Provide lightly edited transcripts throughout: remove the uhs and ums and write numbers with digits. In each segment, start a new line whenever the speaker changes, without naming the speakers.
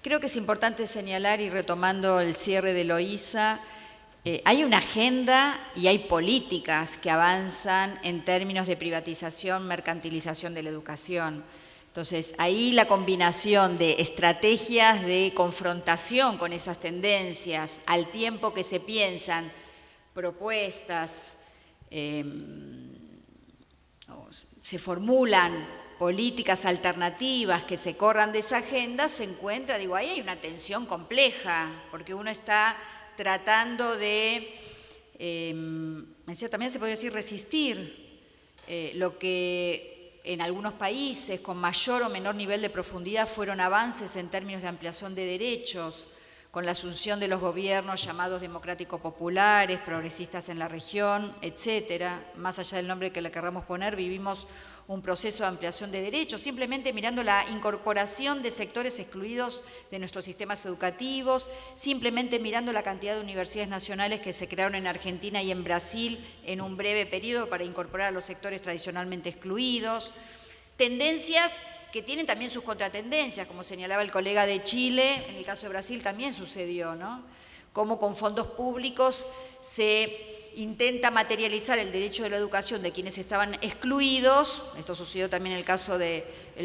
Creo que es importante señalar, y retomando el cierre de Loíza, hay una agenda y hay políticas que avanzan en términos de privatización, mercantilización de la educación. Entonces, ahí la combinación de estrategias de confrontación con esas tendencias, al tiempo que se piensan propuestas, se formulan políticas alternativas que se corran de esa agenda, se encuentra, digo, ahí hay una tensión compleja, porque uno está tratando de, también se podría decir, resistir lo que en algunos países con mayor o menor nivel de profundidad fueron avances en términos de ampliación de derechos, con la asunción de los gobiernos llamados democráticos populares, progresistas en la región, etcétera. Más allá del nombre que le querramos poner, vivimos un proceso de ampliación de derechos, simplemente mirando la incorporación de sectores excluidos de nuestros sistemas educativos, simplemente mirando la cantidad de universidades nacionales que se crearon en Argentina y en Brasil en un breve periodo para incorporar a los sectores tradicionalmente excluidos. Tendencias que tienen también sus contratendencias, como señalaba el colega de Chile, en el caso de Brasil también sucedió, ¿no? Cómo con fondos públicos se intenta materializar el derecho de la educación de quienes estaban excluidos, esto sucedió también en el caso del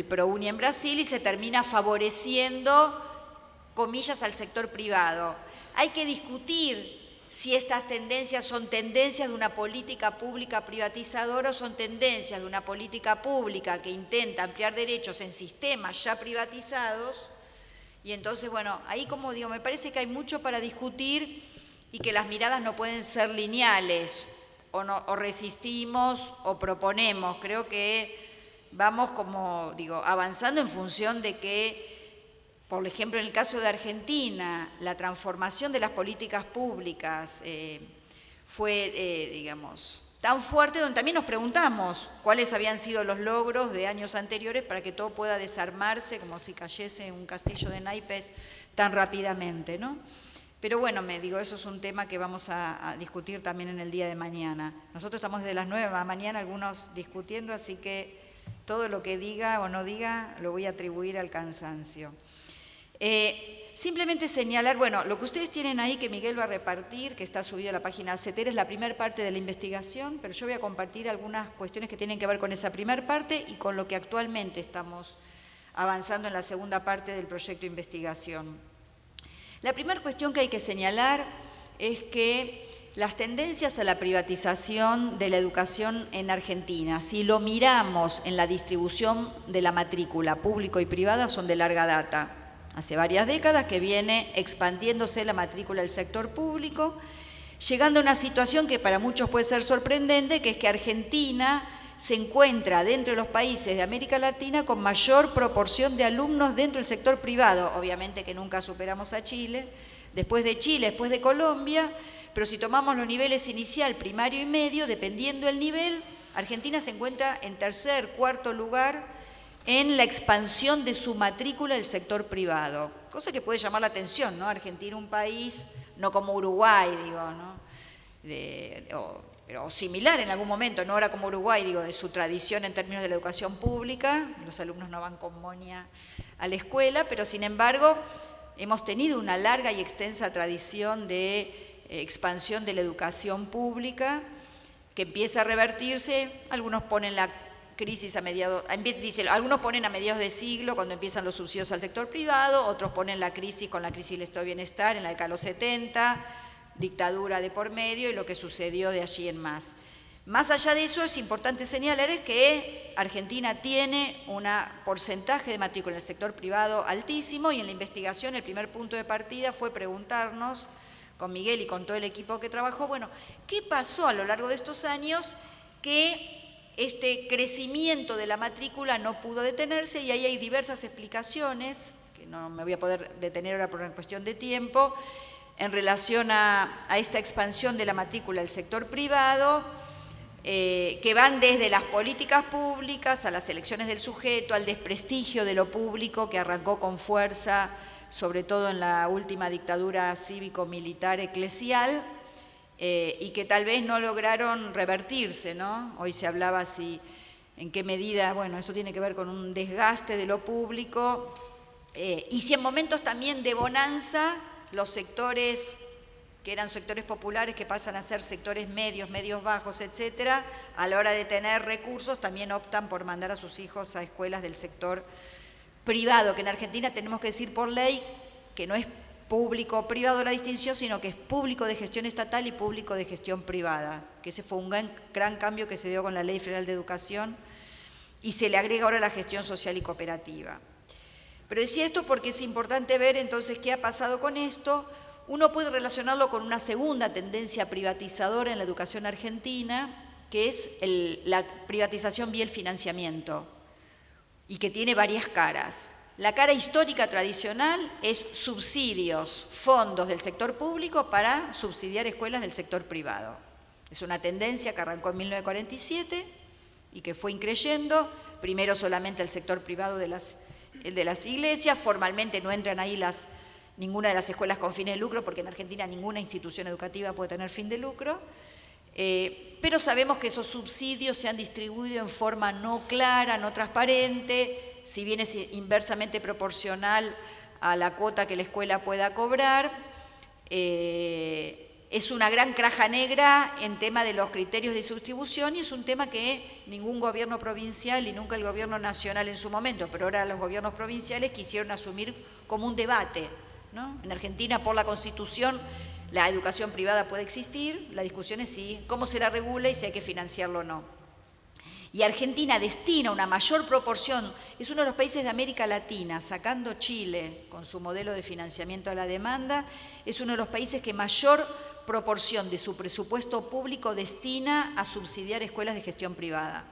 ProUni en Brasil, y se termina favoreciendo, comillas, al sector privado. Hay que discutir si estas tendencias son tendencias de una política pública privatizadora o son tendencias de una política pública que intenta ampliar derechos en sistemas ya privatizados. Y entonces, bueno, ahí como digo, me parece que hay mucho para discutir y que las miradas no pueden ser lineales, o resistimos o proponemos. Creo que vamos, como digo, avanzando en función de que, por ejemplo, en el caso de Argentina, la transformación de las políticas públicas fue, digamos, tan fuerte, donde también nos preguntamos cuáles habían sido los logros de años anteriores para que todo pueda desarmarse como si cayese un castillo de naipes tan rápidamente, ¿no? Pero bueno, eso es un tema que vamos a discutir también en el día de mañana. Nosotros estamos desde las 9 de la mañana, algunos discutiendo, así que todo lo que diga o no diga lo voy a atribuir al cansancio. Simplemente señalar, bueno, lo que ustedes tienen ahí que Miguel va a repartir, que está subido a la página CETER, es la primera parte de la investigación, pero yo voy a compartir algunas cuestiones que tienen que ver con esa primera parte y con lo que actualmente estamos avanzando en la segunda parte del proyecto de investigación. La primera cuestión que hay que señalar es que las tendencias a la privatización de la educación en Argentina, si lo miramos en la distribución de la matrícula público y privada, son de larga data. Hace varias décadas que viene expandiéndose la matrícula del sector público, llegando a una situación que para muchos puede ser sorprendente, que es que Argentina se encuentra dentro de los países de América Latina con mayor proporción de alumnos dentro del sector privado. Obviamente que nunca superamos a Chile, después de Colombia, pero si tomamos los niveles inicial, primario y medio, dependiendo del nivel, Argentina se encuentra en tercer, cuarto lugar en la expansión de su matrícula del sector privado, cosa que puede llamar la atención, ¿no? Argentina, un país, no como Uruguay, digo, ¿no? Pero similar en algún momento, no ahora como Uruguay, digo, de su tradición en términos de la educación pública, los alumnos no van con moña a la escuela, pero sin embargo hemos tenido una larga y extensa tradición de expansión de la educación pública que empieza a revertirse. Algunos ponen la crisis algunos ponen a mediados de siglo, cuando empiezan los subsidios al sector privado, otros ponen la crisis con la crisis del Estado de Bienestar en la década de los 70, dictadura de por medio y lo que sucedió de allí en más. Más allá de eso, es importante señalar es que Argentina tiene un porcentaje de matrícula en el sector privado altísimo, y en la investigación el primer punto de partida fue preguntarnos, con Miguel y con todo el equipo que trabajó, bueno, ¿qué pasó a lo largo de estos años que este crecimiento de la matrícula no pudo detenerse? Y ahí hay diversas explicaciones, que no me voy a poder detener ahora por una cuestión de tiempo, en relación a esta expansión de la matrícula del sector privado, que van desde las políticas públicas a las elecciones del sujeto, al desprestigio de lo público que arrancó con fuerza, sobre todo en la última dictadura cívico-militar eclesial, y que tal vez no lograron revertirse, ¿no? Hoy se hablaba en qué medida, bueno, esto tiene que ver con un desgaste de lo público Y si en momentos también de bonanza, los sectores que eran sectores populares que pasan a ser sectores medios, medios bajos, etcétera, a la hora de tener recursos también optan por mandar a sus hijos a escuelas del sector privado, que en Argentina tenemos que decir por ley que no es público o privado la distinción, sino que es público de gestión estatal y público de gestión privada, que ese fue un gran cambio que se dio con la Ley Federal de Educación y se le agrega ahora la gestión social y cooperativa. Pero decía esto porque es importante ver entonces qué ha pasado con esto. Uno puede relacionarlo con una segunda tendencia privatizadora en la educación argentina, que es la privatización vía el financiamiento, y que tiene varias caras. La cara histórica tradicional es subsidios, fondos del sector público para subsidiar escuelas del sector privado. Es una tendencia que arrancó en 1947 y que fue increyendo, primero solamente el sector privado de las iglesias, formalmente no entran ahí ninguna de las escuelas con fines de lucro, porque en Argentina ninguna institución educativa puede tener fin de lucro, pero sabemos que esos subsidios se han distribuido en forma no clara, no transparente, si bien es inversamente proporcional a la cuota que la escuela pueda cobrar. Es una gran caja negra en tema de los criterios de distribución y es un tema que ningún gobierno provincial y nunca el gobierno nacional en su momento, pero ahora los gobiernos provinciales quisieron asumir como un debate, ¿no? En Argentina, por la Constitución, la educación privada puede existir, la discusión es cómo se la regula y si hay que financiarlo o no. Y Argentina destina una mayor proporción, es uno de los países de América Latina, sacando Chile con su modelo de financiamiento a la demanda, es uno de los países que mayor proporción de su presupuesto público destina a subsidiar escuelas de gestión privada.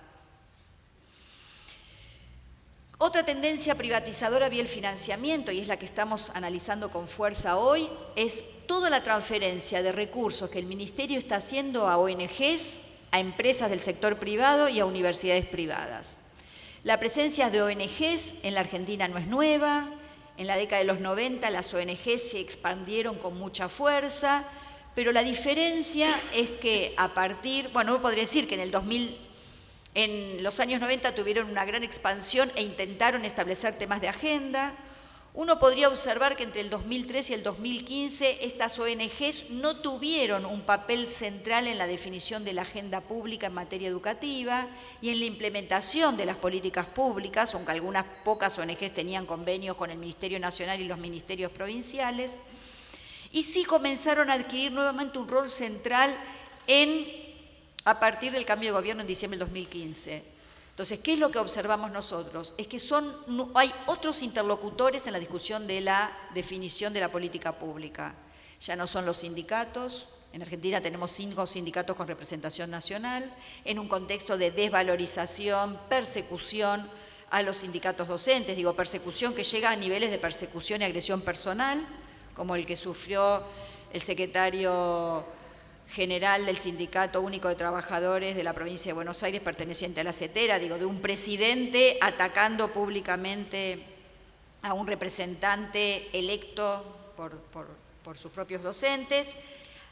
Otra tendencia privatizadora vía el financiamiento, y es la que estamos analizando con fuerza hoy, es toda la transferencia de recursos que el Ministerio está haciendo a ONGs, a empresas del sector privado y a universidades privadas. La presencia de ONGs en la Argentina no es nueva. En la década de los 90 las ONGs se expandieron con mucha fuerza, pero la diferencia es que uno podría decir que en los años 90 tuvieron una gran expansión e intentaron establecer temas de agenda. Uno podría observar que entre el 2003 y el 2015 estas ONGs no tuvieron un papel central en la definición de la agenda pública en materia educativa y en la implementación de las políticas públicas, aunque algunas pocas ONGs tenían convenios con el Ministerio Nacional y los ministerios provinciales, y sí comenzaron a adquirir nuevamente un rol central a partir del cambio de gobierno en diciembre del 2015. Entonces, ¿qué es lo que observamos nosotros? Es que hay otros interlocutores en la discusión de la definición de la política pública. Ya no son los sindicatos. En Argentina tenemos 5 sindicatos con representación nacional, en un contexto de desvalorización, persecución a los sindicatos docentes. Digo, persecución que llega a niveles de persecución y agresión personal, como el que sufrió el secretario general del Sindicato Único de Trabajadores de la provincia de Buenos Aires, perteneciente a la CETERA, de un presidente atacando públicamente a un representante electo por sus propios docentes,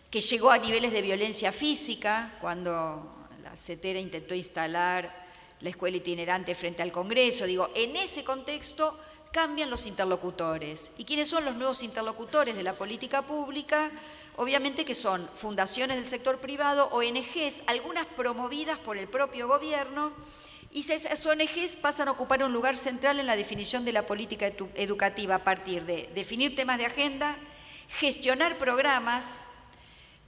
que llegó a niveles de violencia física cuando la CETERA intentó instalar la escuela itinerante frente al Congreso. En ese contexto cambian los interlocutores. ¿Y quiénes son los nuevos interlocutores de la política pública? Obviamente que son fundaciones del sector privado, ONGs, algunas promovidas por el propio gobierno, y esas ONGs pasan a ocupar un lugar central en la definición de la política educativa a partir de definir temas de agenda, gestionar programas,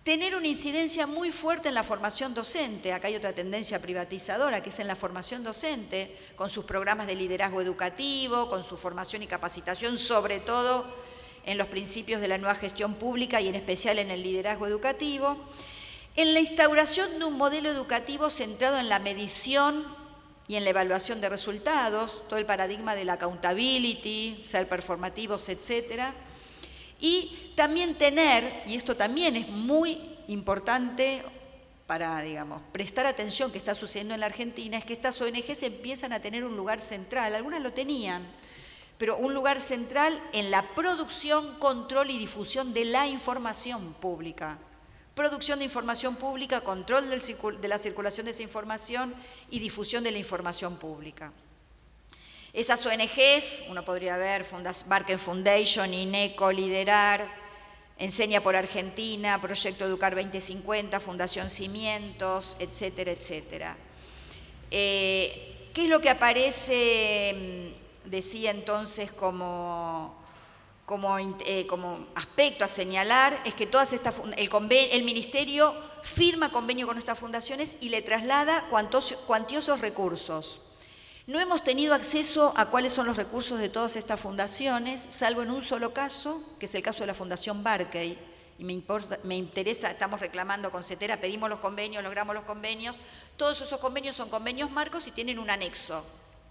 tener una incidencia muy fuerte en la formación docente. Acá hay otra tendencia privatizadora, que es en la formación docente, con sus programas de liderazgo educativo, con su formación y capacitación, sobre todo en los principios de la nueva gestión pública y en especial en el liderazgo educativo, en la instauración de un modelo educativo centrado en la medición y en la evaluación de resultados, todo el paradigma de la accountability, ser performativos, etcétera, y también tener, y esto también es muy importante para, prestar atención que está sucediendo en la Argentina, es que estas ONGs empiezan a tener un lugar central, algunas lo tenían, pero un lugar central en la producción, control y difusión de la información pública. Producción de información pública, control de la circulación de esa información y difusión de la información pública. Esas ONGs, uno podría ver Barken Foundation, INECO, Liderar, Enseña por Argentina, Proyecto Educar 2050, Fundación Cimientos, etcétera, etcétera. ¿Qué es lo que aparece, decía entonces, como aspecto a señalar? Es que todas estas, el Ministerio firma convenio con estas fundaciones y le traslada cuantiosos recursos. No hemos tenido acceso a cuáles son los recursos de todas estas fundaciones, salvo en un solo caso, que es el caso de la Fundación Barkey. Y me interesa, estamos reclamando con CETERA, pedimos los convenios, logramos los convenios. Todos esos convenios son convenios marcos y tienen un anexo.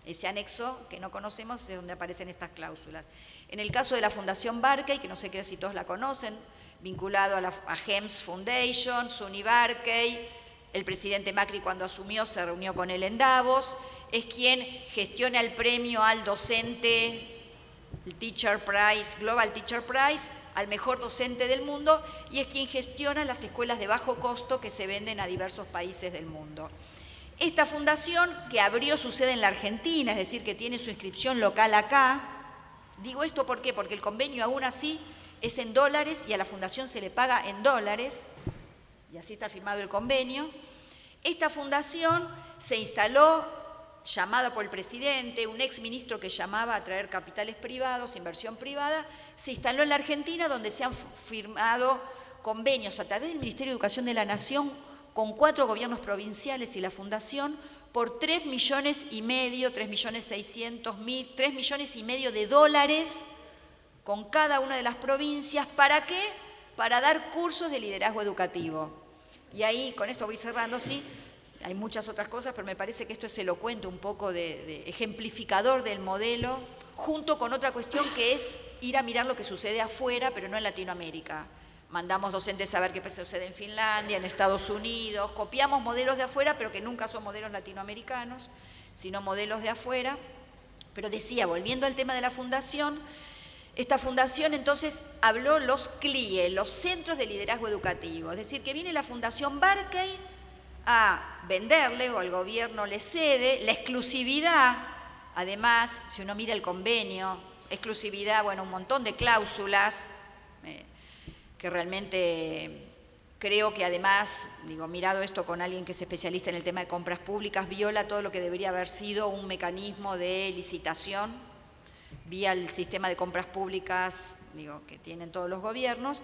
Ese anexo que no conocemos es donde aparecen estas cláusulas. En el caso de la Fundación Barkey, que no sé si todos la conocen, vinculado a GEMS Foundation, SUNY Barkey, el presidente Macri cuando asumió se reunió con él en Davos, es quien gestiona el premio al docente, el Teacher Prize, Global Teacher Prize, al mejor docente del mundo, y es quien gestiona las escuelas de bajo costo que se venden a diversos países del mundo. Esta fundación, que abrió su sede en la Argentina, es decir, que tiene su inscripción local acá, digo esto ¿por qué? Porque el convenio aún así es en dólares y a la fundación se le paga en dólares, y así está firmado el convenio. Esta fundación se instaló, llamada por el presidente, un exministro que llamaba a traer capitales privados, inversión privada, se instaló en la Argentina, donde se han firmado convenios a través del Ministerio de Educación de la Nación con 4 gobiernos provinciales y la fundación por 3,5 millones, 3,600,000, 3,5 millones de dólares con cada una de las provincias. ¿Para qué? Para dar cursos de liderazgo educativo. Y ahí, con esto voy cerrando, sí, hay muchas otras cosas, pero me parece que esto es elocuente, un poco de ejemplificador del modelo, junto con otra cuestión que es ir a mirar lo que sucede afuera, pero no en Latinoamérica. Mandamos docentes a ver qué sucede en Finlandia, en Estados Unidos, copiamos modelos de afuera, pero que nunca son modelos latinoamericanos, sino modelos de afuera. Pero decía, volviendo al tema de la fundación, esta fundación entonces habló los CLIE, los Centros de Liderazgo Educativo, es decir, que viene la Fundación Barkey a venderle, o el gobierno le cede, la exclusividad, además, si uno mira el convenio, exclusividad, bueno, un montón de cláusulas, que realmente creo que además, digo, mirado esto con alguien que es especialista en el tema de compras públicas, viola todo lo que debería haber sido un mecanismo de licitación vía el sistema de compras públicas, digo, que tienen todos los gobiernos,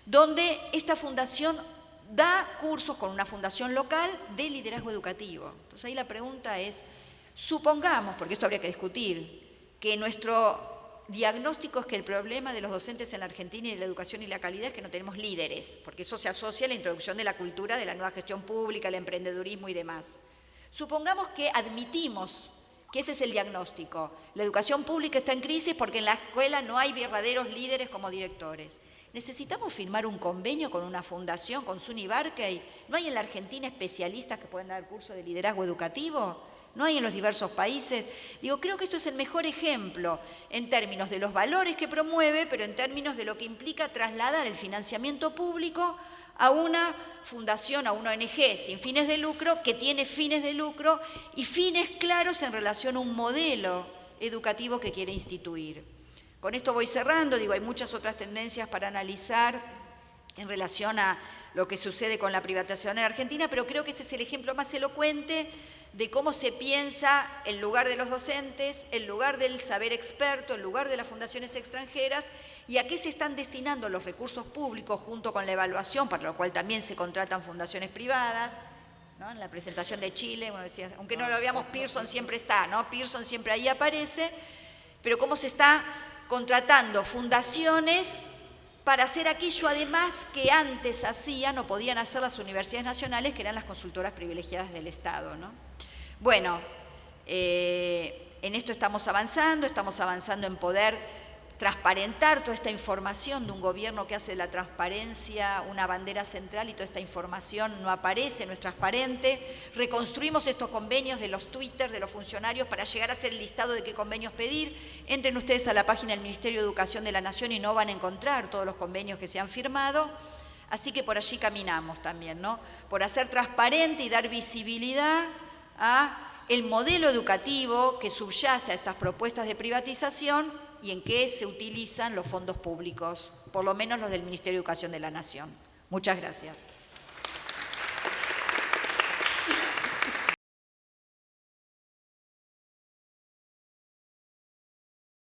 donde esta fundación da cursos con una fundación local de liderazgo educativo. Entonces ahí la pregunta es, supongamos, porque esto habría que discutir, que nuestro diagnóstico es que el problema de los docentes en la Argentina y de la educación y la calidad es que no tenemos líderes, porque eso se asocia a la introducción de la cultura de la nueva gestión pública, el emprendedurismo y demás. Supongamos que admitimos que ese es el diagnóstico. La educación pública está en crisis porque en la escuela no hay verdaderos líderes como directores. ¿Necesitamos firmar un convenio con una fundación, con SUNY Barkey? ¿No hay en la Argentina especialistas que puedan dar curso de liderazgo educativo? ¿No hay en los diversos países? Digo, creo que esto es el mejor ejemplo en términos de los valores que promueve, pero en términos de lo que implica trasladar el financiamiento público a una fundación, a una ONG sin fines de lucro, que tiene fines de lucro y fines claros en relación a un modelo educativo que quiere instituir. Con esto voy cerrando, digo, hay muchas otras tendencias para analizar en relación a lo que sucede con la privatización en Argentina, pero creo que este es el ejemplo más elocuente de cómo se piensa el lugar de los docentes, el lugar del saber experto, el lugar de las fundaciones extranjeras y a qué se están destinando los recursos públicos junto con la evaluación, para lo cual también se contratan fundaciones privadas, ¿no? En la presentación de Chile, bueno, decía, aunque no lo veamos, Pearson siempre está, ¿no? Pearson siempre ahí aparece, pero cómo se está contratando fundaciones para hacer aquello además que antes hacían o podían hacer las universidades nacionales, que eran las consultoras privilegiadas del Estado, ¿no? Bueno, en esto estamos avanzando en poder transparentar toda esta información de un gobierno que hace de la transparencia una bandera central y toda esta información no aparece, no es transparente. Reconstruimos estos convenios de los Twitter de los funcionarios para llegar a hacer el listado de qué convenios pedir. Entren ustedes a la página del Ministerio de Educación de la Nación y no van a encontrar todos los convenios que se han firmado. Así que por allí caminamos también, ¿no? Por hacer transparente y dar visibilidad a el modelo educativo que subyace a estas propuestas de privatización y en qué se utilizan los fondos públicos, por lo menos los del Ministerio de Educación de la Nación. Muchas gracias.